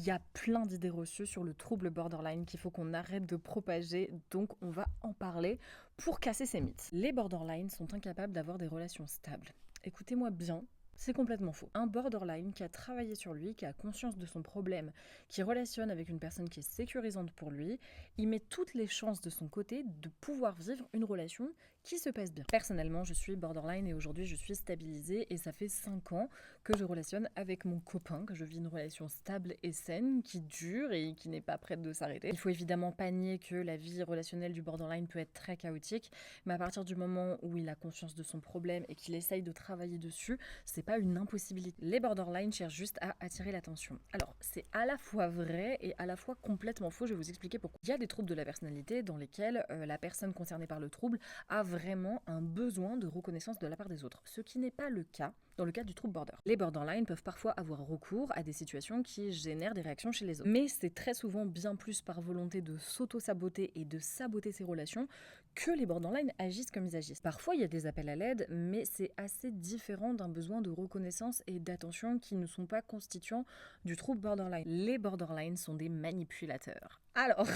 y a plein d'idées reçues sur le trouble borderline qu'il faut qu'on arrête de propager, donc on va en parler pour casser ces mythes. Les borderlines sont incapables d'avoir des relations stables. Écoutez-moi bien, c'est complètement faux. Un borderline qui a travaillé sur lui, qui a conscience de son problème, qui relationne avec une personne qui est sécurisante pour lui, il met toutes les chances de son côté de pouvoir vivre une relation qui se passe bien. Personnellement, je suis borderline et aujourd'hui je suis stabilisée et ça fait 5 ans que je relationne avec mon copain, que je vis une relation stable et saine, qui dure et qui n'est pas prête de s'arrêter. Il faut évidemment pas nier que la vie relationnelle du borderline peut être très chaotique, mais à partir du moment où il a conscience de son problème et qu'il essaye de travailler dessus, c'est pas une impossibilité. Les borderline cherchent juste à attirer l'attention. Alors, c'est à la fois vrai et à la fois complètement faux, je vais vous expliquer pourquoi. Il y a des troubles de la personnalité dans lesquels la personne concernée par le trouble a vraiment un besoin de reconnaissance de la part des autres, ce qui n'est pas le cas dans le cas du trouble border. Les borderline peuvent parfois avoir recours à des situations qui génèrent des réactions chez les autres. Mais c'est très souvent bien plus par volonté de s'auto-saboter et de saboter ses relations que les borderline agissent comme ils agissent. Parfois, il y a des appels à l'aide, mais c'est assez différent d'un besoin de reconnaissance et d'attention qui ne sont pas constituants du trouble borderline. Les borderline sont des manipulateurs. Alors,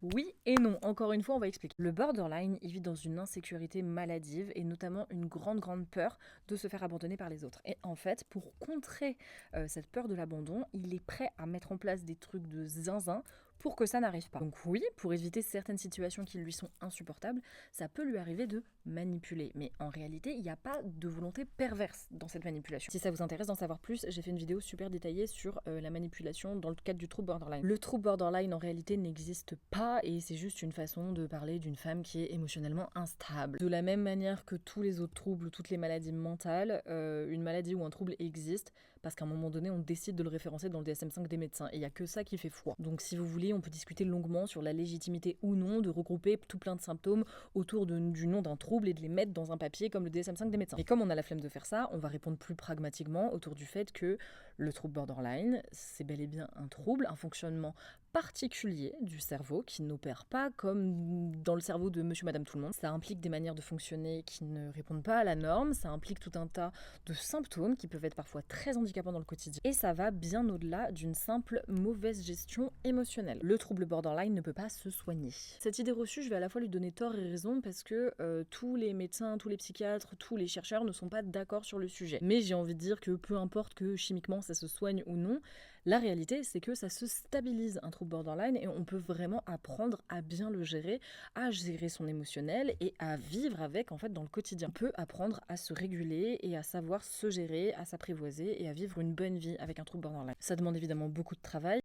oui et non, encore une fois, on va expliquer. Le borderline, il vit dans une insécurité maladive et notamment une grande peur de se faire abandonner par les autres. Et en fait, pour contrer cette peur de l'abandon, il est prêt à mettre en place des trucs de zinzin pour que ça n'arrive pas. Donc oui, pour éviter certaines situations qui lui sont insupportables, ça peut lui arriver de manipuler. Mais en réalité, il n'y a pas de volonté perverse dans cette manipulation. Si ça vous intéresse d'en savoir plus, j'ai fait une vidéo super détaillée sur la manipulation dans le cadre du trouble borderline. Le trouble borderline, en réalité, n'existe pas et c'est juste une façon de parler d'une femme qui est émotionnellement instable. De la même manière que tous les autres troubles, toutes les maladies mentales, une maladie ou un trouble existe parce qu'à un moment donné, on décide de le référencer dans le DSM-5 des médecins et il n'y a que ça qui fait foi. Donc si vous voulez, on peut discuter longuement sur la légitimité ou non de regrouper tout plein de symptômes autour du nom d'un trouble et de les mettre dans un papier comme le DSM-5 des médecins. Et comme on a la flemme de faire ça, on va répondre plus pragmatiquement autour du fait que le trouble borderline, c'est bel et bien un trouble, un fonctionnement particulier du cerveau qui n'opère pas comme dans le cerveau de monsieur madame tout le monde. Ça implique des manières de fonctionner qui ne répondent pas à la norme, ça implique tout un tas de symptômes qui peuvent être parfois très handicapants dans le quotidien et ça va bien au-delà d'une simple mauvaise gestion émotionnelle. Le trouble borderline ne peut pas se soigner. Cette idée reçue, je vais à la fois lui donner tort et raison parce que tous les médecins, tous les psychiatres, tous les chercheurs ne sont pas d'accord sur le sujet. Mais j'ai envie de dire que peu importe que chimiquement ça se soigne ou non, la réalité c'est que ça se stabilise un trouble borderline et on peut vraiment apprendre à bien le gérer, à gérer son émotionnel et à vivre avec en fait dans le quotidien. On peut apprendre à se réguler et à savoir se gérer, à s'apprivoiser et à vivre une bonne vie avec un trouble borderline. Ça demande évidemment beaucoup de travail.